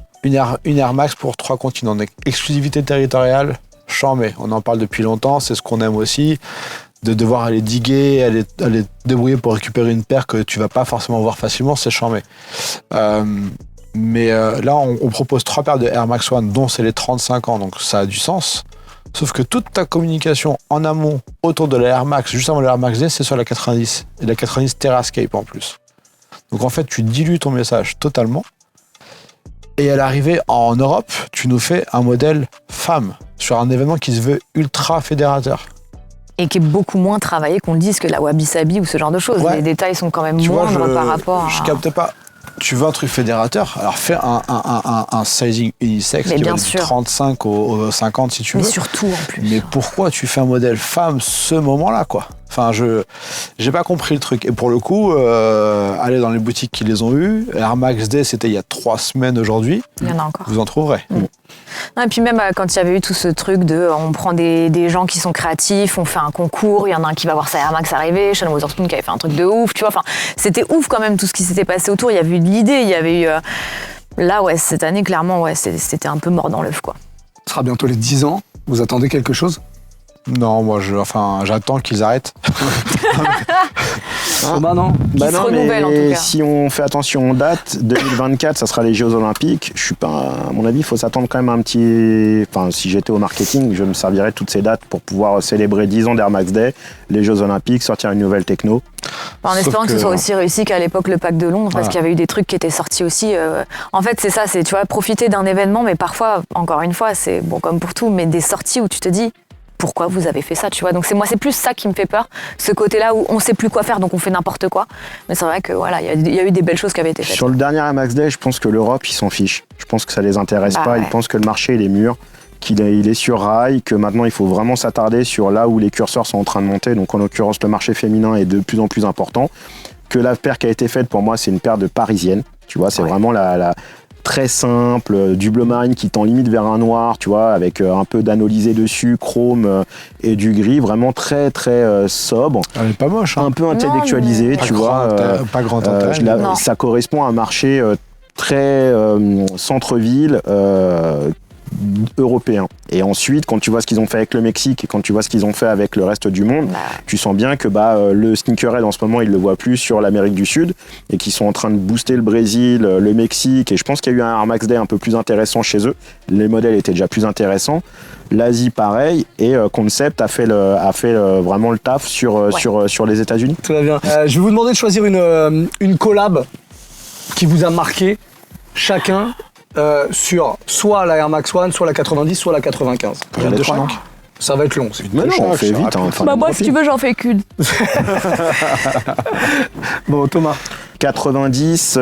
une Air Max pour 3 continents. Donc, exclusivité territoriale, chambé. On en parle depuis longtemps, c'est ce qu'on aime aussi. De devoir aller diguer, aller débrouiller pour récupérer une paire que tu vas pas forcément voir facilement, c'est chambé. Mais là, on propose 3 paires de Air Max One, dont c'est les 35 ans, donc ça a du sens. Sauf que toute ta communication en amont autour de la Air Max, juste avant la Air Max D, c'est sur la 90. Et la 90 Terrascape en plus. Donc en fait, tu dilues ton message totalement. Et à l'arrivée en Europe, tu nous fais un modèle femme sur un événement qui se veut ultra fédérateur. Et qui est beaucoup moins travaillé qu'on le dise que la Wabi Sabi ou ce genre de choses. Ouais. Les détails sont quand même Tu vois, moindres par rapport Je à... capte pas. Tu veux un truc fédérateur, alors fais un sizing unisex Mais qui bien va du sûr. 35 au 50 si tu veux. Mais surtout en plus. Mais pourquoi tu fais un modèle femme ce moment-là, quoi? Enfin, j'ai pas compris le truc. Et pour le coup, allez dans les boutiques qui les ont eues. Air Max D, c'était il y a 3 semaines aujourd'hui. Il y en a encore. Vous en trouverez. Non, et puis même quand il y avait eu tout ce truc de on prend des gens qui sont créatifs, on fait un concours, il y en a un qui va voir sa Air Max arriver, Sean Wotherspoon qui avait fait un truc de ouf, tu vois. Enfin, c'était ouf quand même tout ce qui s'était passé autour. Il y avait eu de l'idée, il y avait eu... Là, ouais, cette année, clairement, ouais, c'était un peu mort dans l'œuf, quoi. Ce sera bientôt les 10 ans. Vous attendez quelque chose? Non, moi, j'attends qu'ils arrêtent. Bah non. Bah se non, renouvelle, en tout mais cas. si on fait attention aux dates, 2024, ça sera les Jeux Olympiques. Je suis pas, à mon avis, il faut s'attendre quand même à un petit. Enfin, si j'étais au marketing, je me servirais de toutes ces dates pour pouvoir célébrer 10 ans d'Air Max Day, les Jeux Olympiques, sortir une nouvelle techno. En Sauf espérant que ce que- soit aussi réussi qu'à l'époque le pack de Londres, parce Voilà. qu'il y avait eu des trucs qui étaient sortis aussi. En fait, c'est ça, c'est tu vois, profiter d'un événement, mais parfois, encore une fois, c'est bon comme pour tout, mais des sorties où tu te dis pourquoi vous avez fait ça, tu vois. Donc c'est plus ça qui me fait peur, ce côté-là où on sait plus quoi faire, donc on fait n'importe quoi. Mais c'est vrai que voilà, il y a eu des belles choses qui avaient été faites. Sur le dernier Air Max Day, je pense que l'Europe, ils s'en fichent. Je pense que ça les intéresse Bah pas. ouais. Ils pensent que le marché, il est mûr, qu'il est, il est sur rail, que maintenant, il faut vraiment s'attarder sur là où les curseurs sont en train de monter. Donc, en l'occurrence, le marché féminin est de plus en plus important. Que la paire qui a été faite, pour moi, c'est une paire de parisienne. Tu vois, c'est Ouais. vraiment la très simple, du bleu marine qui tend limite vers un noir, tu vois, avec un peu d'anolysé dessus, chrome et du gris, vraiment très très sobre, Elle est pas moche, hein. un peu intellectualisé, mais- tu vois. Pas grand Non. Ça correspond à un marché très centre-ville européen. Et ensuite, quand tu vois ce qu'ils ont fait avec le Mexique et quand tu vois ce qu'ils ont fait avec le reste du monde, Bah, tu sens bien que le sneakerhead en ce moment, il le voit plus sur l'Amérique du Sud et qu'ils sont en train de booster le Brésil, le Mexique. Et je pense qu'il y a eu un Air Max Day un peu plus intéressant chez eux. Les modèles étaient déjà plus intéressants. L'Asie, pareil. Et Concept a fait vraiment le taf sur les États-Unis. Très bien. Je vais vous demander de choisir une collab qui vous a marqué chacun sur soit la Air Max One, soit la 90, soit la 95. Il y a les trois, donc. Ça va être long. C'est Mais non, on choc, fait c'est vite. rapide. Enfin, bah moi, si tu veux, j'en fais qu'une. Bon, Thomas. 90,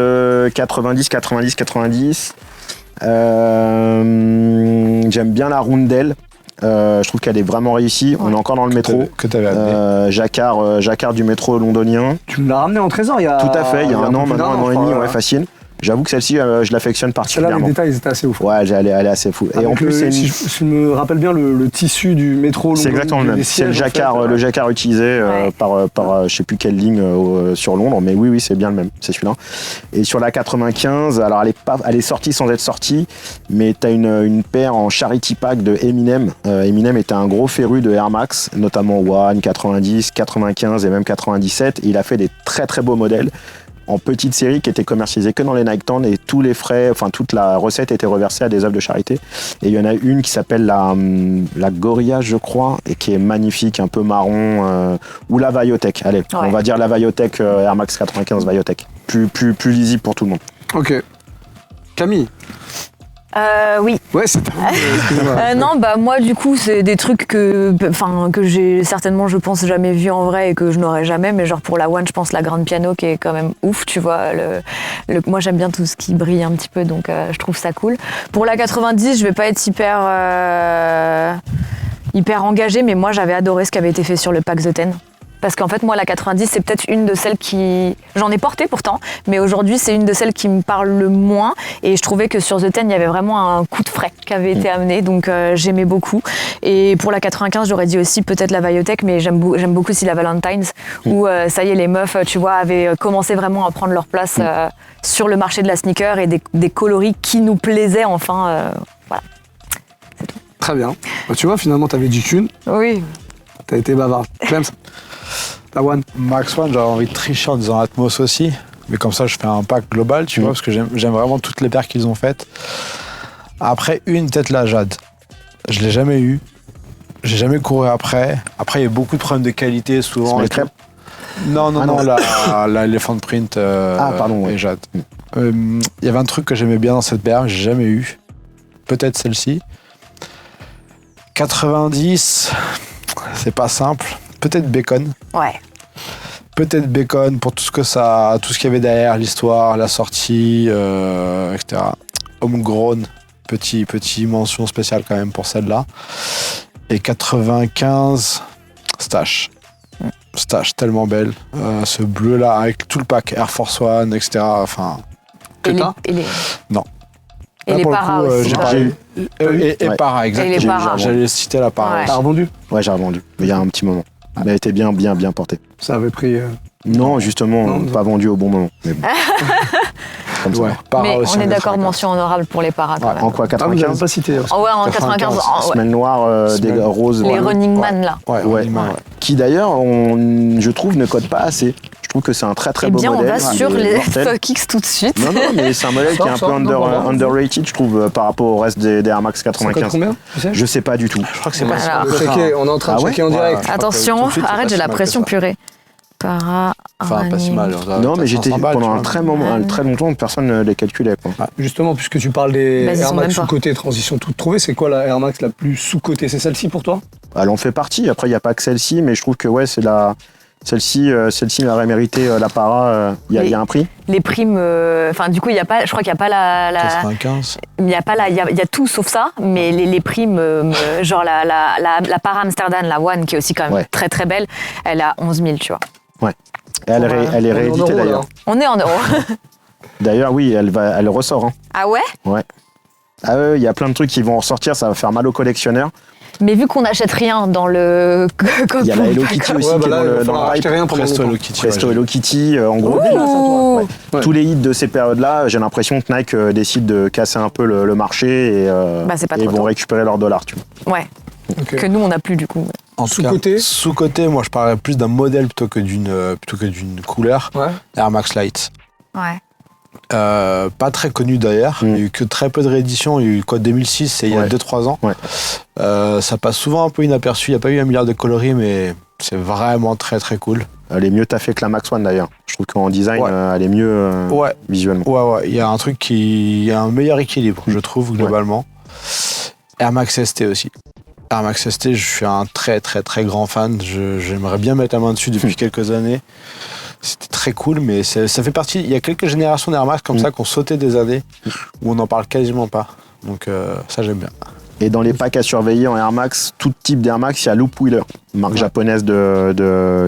90, 90, 90. J'aime bien la rondelle. Je trouve qu'elle est vraiment réussie. On est encore dans le métro. Que t'avais amené. Jacquard du métro londonien. Tu me l'as ramené en trésor il y a. Tout à fait, il y a un peu an, plus maintenant d'un un an et demi, je crois, ouais, facile. J'avoue que celle-ci, je l'affectionne Celle-là, les particulièrement. détails, ils étaient assez ouf. Ouais, elle est assez fou. Et Avec en plus, c'est si je me rappelle bien, le tissu du métro. c'est exactement le même. C'est le jacquard utilisé Ouais. par je sais plus quelle ligne sur Londres, mais oui, c'est bien le même, c'est celui-là. Et sur la 95, alors elle est sortie sans être sortie, mais t'as une paire en charity pack de Eminem. Eminem était un gros féru de Air Max, notamment One, 90, 95 et même 97. Et il a fait des très très beaux modèles en petite série qui étaient commercialisés que dans les Nike Town et tous les frais, enfin toute la recette était reversée à des œuvres de charité. Et il y en a une qui s'appelle la Gorilla, je crois, et qui est magnifique, un peu marron, ou la Viotech. Allez, on va dire la Viotech Air Max 95 Viotech. Plus lisible pour tout le monde. Ok. Camille. Oui. Ouais, c'est Non, bah moi du coup c'est des trucs que j'ai certainement je pense jamais vu en vrai et que je n'aurais jamais, mais genre pour la One je pense la Grand Piano qui est quand même ouf, tu vois. Moi j'aime bien tout ce qui brille un petit peu, donc je trouve ça cool. Pour la 90 je vais pas être hyper engagée, mais moi j'avais adoré ce qui avait été fait sur le pack The Ten. Parce qu'en fait, moi, la 90, c'est peut-être une de celles qui... J'en ai porté pourtant, mais aujourd'hui, c'est une de celles qui me parle le moins. Et je trouvais que sur The 10, il y avait vraiment un coup de frais qui avait été amené. Donc, j'aimais beaucoup. Et pour la 95, j'aurais dit aussi peut-être la Viotech, mais j'aime beaucoup aussi la Valentine's, où ça y est, les meufs, tu vois, avaient commencé vraiment à prendre leur place sur le marché de la sneaker et des coloris qui nous plaisaient enfin. Voilà. Très bien. Bah, tu vois, finalement, t'avais dit qu'une. Oui. T'as été bavard. Clems, ta one. Max One, j'avais envie de tricher en disant Atmos aussi. Mais comme ça, je fais un pack global, tu vois, parce que j'aime vraiment toutes les paires qu'ils ont faites. Après, peut-être la Jade. Je l'ai jamais eu. J'ai jamais couru après. Après, il y a beaucoup de problèmes de qualité, souvent. Les crêpes. Non, la Elephant Print et Jade. Il y avait un truc que j'aimais bien dans cette paire, que j'ai jamais eu. Peut-être celle-ci. 90, c'est pas simple. Peut-être Bacon. Ouais. Peut-être Bacon pour tout ce qu'il y avait derrière, l'histoire, la sortie, etc. Homegrown, petit mention spéciale quand même pour celle-là. Et 95, Stash. Stash, tellement belle. Ce bleu-là avec tout le pack, Air Force One, etc. Enfin. Non. Et les paras aussi. Et para, exactement. J'allais citer la para. Ouais. T'as revendu? Ouais, j'ai revendu. Mais il y a un petit moment. Mais elle était bien portée. Ça avait pris... Non, justement, pas vendu au bon moment. Mais bon. Comme ça. Mais on est d'accord de mention honorable pour les paras quand même. En quoi, Ah, vous 95 l'avez pas cité. Oh ouais, en 95. Semelle noire, des roses. Les Running Man là. Ouais. Qui d'ailleurs, je trouve, ne code pas assez. Je trouve que c'est un très très beau modèle. Eh bien, on va sur les StockX tout de suite. Non, mais c'est un modèle qui est un peu underrated, je trouve, par rapport au reste des Air Max 95. Combien? Je sais pas du tout. Je crois que c'est Voilà. pas On est en train de checker en direct. Attention, arrête, j'ai la pression purée. purée. Para. Enfin, pas si mal. Non, mais j'étais pendant un très longtemps, personne ne les calculait. Quoi. Justement, puisque tu parles des Bah, ils Air sont Max même pas. sous-côté, transition toute trouvée, c'est quoi la Air Max la plus sous-côté? C'est celle-ci pour toi? Elle en fait partie. Après, il n'y a pas que celle-ci, mais je trouve que ouais, c'est celle-ci aurait mérité la para. Il y a un prix. Les primes, enfin du coup il y a pas, je crois qu'il y a pas la 95. il y a pas il y a tout sauf ça, mais les primes, genre la para Amsterdam, la One qui est aussi quand même très très belle, elle a 11 000, tu vois. Ouais. Et elle est rééditée d'ailleurs. On est en euros. D'ailleurs, oui, elle ressort. Hein. Ah ouais? Ouais. Ah ouais, il y a plein de trucs qui vont ressortir, ça va faire mal aux collectionneurs. Mais vu qu'on n'achète rien dans le... Il y a la Hello Kitty aussi qui est dans le hype. rien pour Presto Hello Kitty. Presto Hello Kitty, en gros. Ouh. Tous les hits de ces périodes-là, j'ai l'impression que Nike décide de casser un peu le marché et c'est pas ils trop vont tôt. récupérer leurs dollars. Tu vois. Ouais. Ok. Que nous on n'a plus du coup. En tout cas, Sous-côté sous-côté, moi je parlerais plus d'un modèle plutôt que d'une couleur. Ouais. Air Max Light. Ouais. Pas très connu d'ailleurs. Il n'y a eu que très peu de rééditions. Il y a eu quoi 2006, c'est il y a 2-3 ans. Ouais. Ça passe souvent un peu inaperçu. Il n'y a pas eu 1 milliard de coloris, mais c'est vraiment très très cool. Elle est mieux taffée que la Max One d'ailleurs. Je trouve qu'en design, elle est mieux visuellement. Ouais. Il y a un truc il y a un meilleur équilibre, je trouve, globalement. Air Max ST aussi. Air Max ST, je suis un très très très grand fan. J'aimerais bien mettre la main dessus depuis quelques années. C'était très cool, mais ça fait partie. Il y a quelques générations d'Air Max comme ça qui ont sauté des années où on n'en parle quasiment pas. Donc ça, j'aime bien. Et dans les packs à surveiller en Air Max, tout type d'Air Max, il y a Loop Wheeler, marque japonaise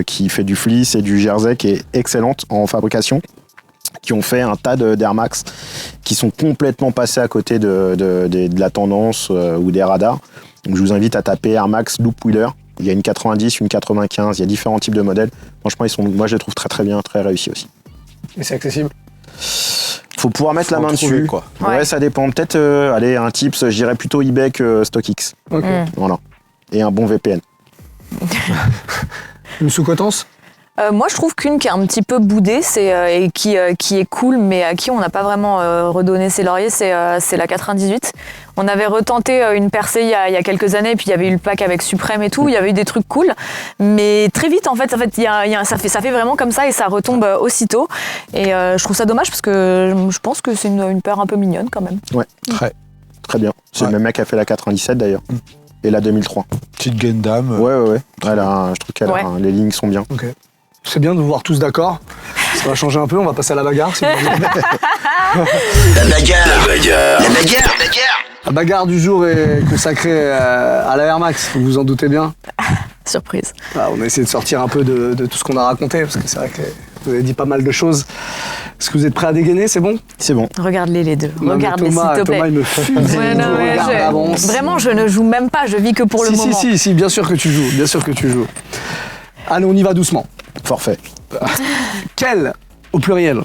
qui fait du fleece et du jersey, qui est excellente en fabrication, qui ont fait un tas d'Air Max qui sont complètement passés à côté de la tendance ou des radars. Donc je vous invite à taper Air Max Loop Wheeler. Il y a une 90, une 95, il y a différents types de modèles. Franchement, moi je les trouve très très bien, très réussis aussi. Et c'est accessible? Faut pouvoir mettre la main dessus. Quoi. Ouais, ça dépend. Peut-être, allez, un tips, je dirais plutôt eBay que StockX. Ok. Voilà. Et un bon VPN. Une sous-cotance? Moi, je trouve qu'une qui est un petit peu boudée, et qui est cool, mais à qui on n'a pas vraiment redonné ses lauriers, c'est la 98. On avait retenté une percée il y a quelques années, et puis il y avait eu le pack avec Suprême et tout. Il y avait eu des trucs cool, mais très vite, en fait, ça fait vraiment comme ça et ça retombe aussitôt. Et je trouve ça dommage parce que je pense que c'est une paire un peu mignonne quand même. Ouais. Très bien. C'est le même mec qui a fait la 97 d'ailleurs. Et la 2003. Petite Gundam. Ouais. Je trouve que les lignes sont bien. Ok. C'est bien de vous voir tous d'accord. Ça va changer un peu, on va passer à la bagarre. Si vous voulez. La bagarre. La bagarre du jour est consacrée à la Air Max, vous vous en doutez bien. Surprise. Ah, on a essayé de sortir un peu de tout ce qu'on a raconté, parce que c'est vrai que vous avez dit pas mal de choses. Est-ce que vous êtes prêts à dégainer, c'est bon? C'est bon. Regarde-les les deux. Non, mais Regarde-les s'il te plaît. Thomas, il me fuse. Ouais, non, mais vraiment, je ne joue même pas, je vis que pour le moment. Si, bien sûr que tu joues, bien sûr que tu joues. Allez, on y va doucement. Forfait. Quel, au pluriel,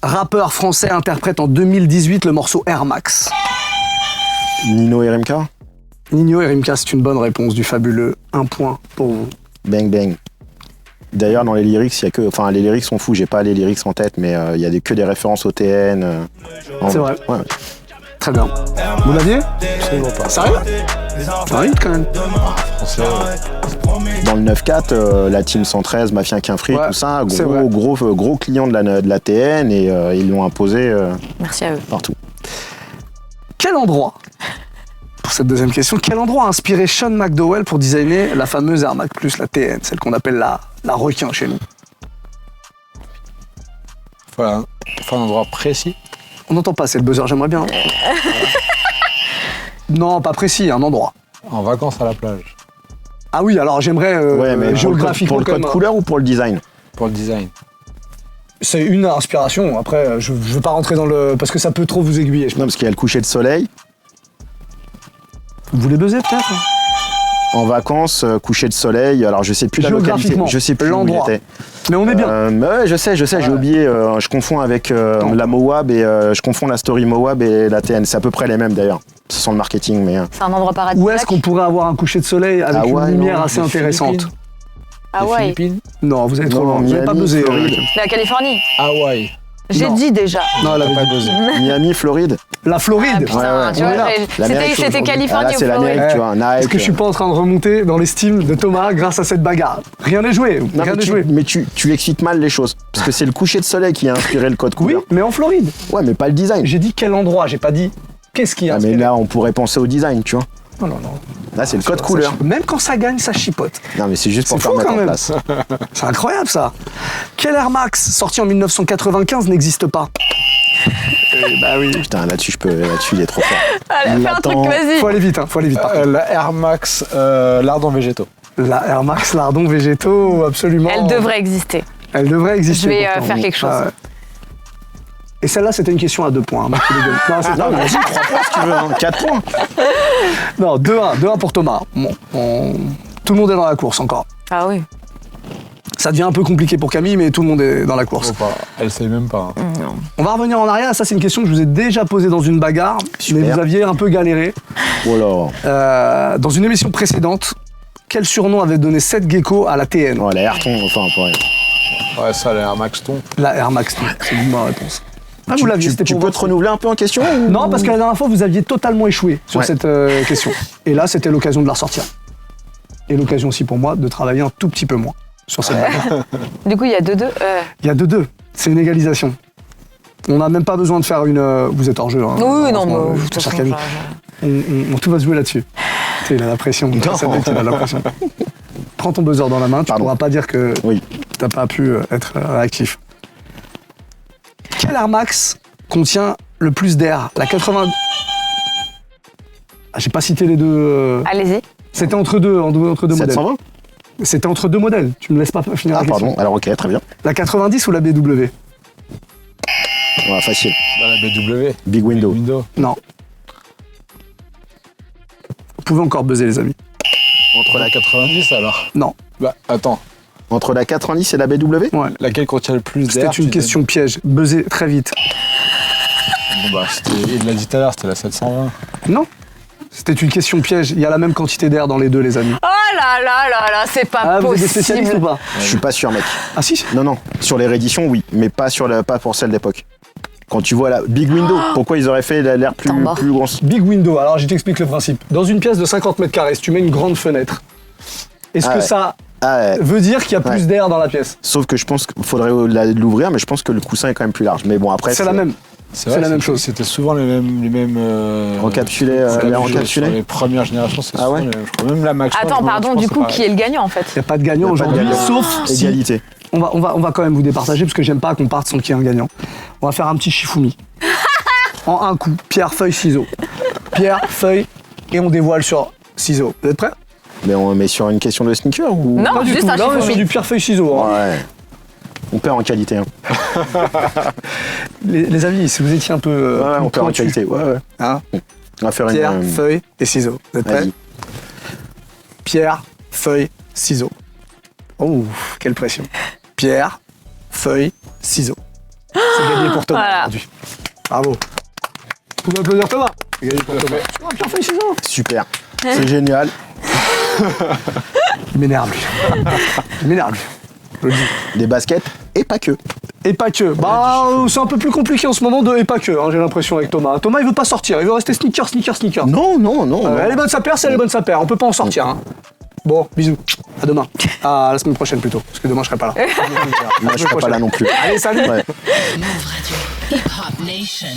rappeur français interprète en 2018 le morceau Air Max? Nino et Rimka. Nino et Rimka, c'est une bonne réponse du fabuleux. 1 point pour vous. Bang bang. D'ailleurs, dans les lyrics, il y a que. Enfin, les lyrics sont fous, j'ai pas les lyrics en tête, mais il y a que des références au TN. C'est vrai. Ouais. Très bien. Vous l'aviez? Absolument pas. Sérieux? Ah oui, quand même. Français, Dans le 9-4, la team 113, Mafia Quinfri, Ouais, tout ça, c'est vrai. gros client de la TN et ils l'ont imposé Merci à eux. partout. Quel endroit, pour cette deuxième question, quel endroit a inspiré Sean McDowell pour designer la fameuse Air Max Plus, la TN, celle qu'on appelle la requin chez nous? faut un endroit précis. On n'entend pas, c'est le buzzer, j'aimerais bien. Non, pas précis, un endroit. En vacances à la plage. Ah oui, alors j'aimerais Ouais, mais géographiquement. pour le code quand même. couleur ou pour le design? Pour le design. C'est une inspiration, après je veux pas rentrer dans le... parce que ça peut trop vous aiguiller. Non, parce qu'il y a le coucher de soleil. Vous voulez buzzer peut-être? En vacances, coucher de soleil, alors je sais plus la localité, Géographiquement, je sais plus où il l'endroit. était. Mais on est bien. Mais ouais, je sais, j'ai oublié, je confonds avec la Moab et je confonds la story Moab et la TN, c'est à peu près les mêmes d'ailleurs. Ce sont le marketing, mais... C'est un endroit paradisiaque. Où est-ce qu'on pourrait avoir un coucher de soleil avec Hawaï, une lumière non, assez les intéressante? Philippines. Ah Les ouais. Philippines. Non, vous allez trop Non, loin, vous n'avez pas Miami, buzzé. Floride. La Californie. Hawaï. J'ai Non. dit déjà. Non, elle T'as avait pas dit. buzzé. Miami, Floride. La Floride. Ah, putain, Ouais, tu on vois, est là. L'Amérique, c'était aujourd'hui. Californie Ah, là, ou c'est Floride. l'Amérique, tu vois, Nike. Est-ce que je suis pas en train de remonter dans l'estime de Thomas grâce à cette bagarre? Rien n'est joué, Non, rien mais n'est joué. tu expliques mal les choses. Parce que c'est le coucher de soleil qui a inspiré le code Oui, couleur. mais en Floride. Ouais, mais pas le design. J'ai dit quel endroit, j'ai pas dit qu'est-ce qui a Ah, mais inspiré. là, on pourrait penser au design, tu vois. Non. Là, c'est le code Ça couleur. Même quand ça gagne, ça chipote. Non, mais c'est juste pour C'est faire fou, mettre quand en même. place. C'est incroyable ça. Quel Air Max sorti en 1995 n'existe pas? Bah oui. Putain, là-dessus, il est trop fort. Allez, fais un truc, vas-y. Faut aller vite, par contre. La Air Max lardons végétaux. La Air Max lardons végétaux, absolument. Elle devrait exister. Elle devrait exister. Je vais pourtant. faire quelque chose. Ah ouais. Et celle-là, c'était une question à 2 points. Hein, Marc Léguel. Non, c'est Non, pas mais vrai. vas-y, 3 points si tu veux. Hein. 4 points. Non, 2-1 pour Thomas. Bon, tout le monde est dans la course encore. Ah oui. Ça devient un peu compliqué pour Camille, mais tout le monde est dans la course. Faut pas. Elle sait même pas. hein. Non. On va revenir en arrière. Ça, c'est une question que je vous ai déjà posée dans une bagarre, Super. mais vous aviez un peu galéré. Oh là. Dans une émission précédente, quel surnom avait donné Seth Gecko à la TN? Oh, la Ayrton, enfin, pour rien. Ouais, ça, la Air Max ton. La Air Max. C'est une bonne réponse. Ah, vous l'aviez, c'était Tu pour peux votre- te renouveler un peu en question ou- Non, parce que la dernière fois, vous aviez totalement échoué sur Ouais. cette question. Et là, c'était l'occasion de la ressortir. Et l'occasion aussi pour moi de travailler un tout petit peu moins sur cette bagarre. Du coup, il y a 2-2. Il y a 2-2. C'est une égalisation. On n'a même pas besoin de faire une... Vous êtes hors jeu. Hein, Oui, non, franchement, mais de cher toute façon, Camille. Tout va se jouer là-dessus. Tu sais, il a la pression. Non. Ça fait qu'il a la pression. Prends ton buzzer dans la main. Tu Pardon. pourras pas dire que Oui. t'as pas pu être réactif. Quel Air Max contient le plus d'air? La 80... Ah, j'ai pas cité les deux... Allez-y. C'était entre deux modèles. 720. C'était entre deux modèles. Tu me laisses pas finir Ah, la question. pardon. Alors, ok, très bien. La 90 ou la BW? Ouais, facile. Bah, la BW. Big window. Windows. Non. Vous pouvez encore buzzer, les amis. Entre la 90 alors. Non. Bah, attends. Entre la 90 et la BW Ouais. Laquelle contient le plus d'air? C'était une question piège. Buzzer très vite. Bon, bah, il l'a dit tout à l'heure, c'était la 720. Non. C'était une question piège. Il y a la même quantité d'air dans les deux, les amis. Oh là là là là, c'est pas Ah, vous êtes des possible. spécialistes ou pas? Je suis pas sûr, mec. Ah si. Non. Sur les rééditions, oui. Mais pas pour celle d'époque. Quand tu vois la Big Window, pourquoi ils auraient fait l'air plus T'en mort. grand? Big window. Alors, je t'explique le principe. Dans une pièce de 50 mètres carrés, si tu mets une grande fenêtre, est-ce Ah que ouais. ça Ah, ouais. veut dire qu'il y a plus Ouais. d'air dans la pièce? Sauf que je pense qu'il faudrait l'ouvrir, mais je pense que le coussin est quand même plus large. Mais bon, après. C'est la même. C'est vrai, la même chose. C'était souvent les mêmes Encapsulés, c'est la l'air même chose. encapsulé. Sur les premières générations, c'est Ah souvent ouais les mêmes. Je crois même la Max. Attends, pardon, du coup, qui est le gagnant en fait? Il n'y a pas de gagnant Y a pas de aujourd'hui, gagnant. sauf si... Égalité. On va quand même vous départager parce que j'aime pas qu'on parte sans qu'il y ait un gagnant. On va faire un petit Shifumi. En un coup, pierre, feuille, ciseaux. Pierre, feuille, et on dévoile sur ciseaux. Vous êtes prêts? Mais on met sur une question de sneaker ou Non, Pas du juste tout. un Là, on est sur Shifumi. du pierre-feuille-ciseau. Hein. Ouais. On perd en qualité. Hein. Les amis, si vous étiez un peu Ouais, on perd en pointu, qualité. Ouais. hein, On va faire pierre, une. feuille et ciseaux. Vous êtes prêts? Vas-y. Pierre, feuille, ciseaux. Oh, quelle pression. Pierre, feuille, ciseaux. C'est gagné pour Thomas Voilà. aujourd'hui. Bravo. Vous pouvez applaudir Thomas. C'est gagné pour Thomas. Oh, pierre, feuille, ciseaux. Super. C'est génial. Il m'énerve lui. Il m'énerve lui. Je le dis. Des baskets et pas que. Et pas que. Bah, c'est un peu plus compliqué en ce moment de et pas que, hein, j'ai l'impression avec Thomas. Thomas, il veut pas sortir. Il veut rester sneaker. Non, non, non. non. Elle est bonne sa paire, c'est elle est bonne sa paire. On peut pas en sortir. Hein. Bon, bisous. À demain. À la semaine prochaine plutôt. Parce que demain, je serai pas là. Moi, je serai pas là non plus. Allez, salut. Ouais. Move Radio. Hip Hop Nation.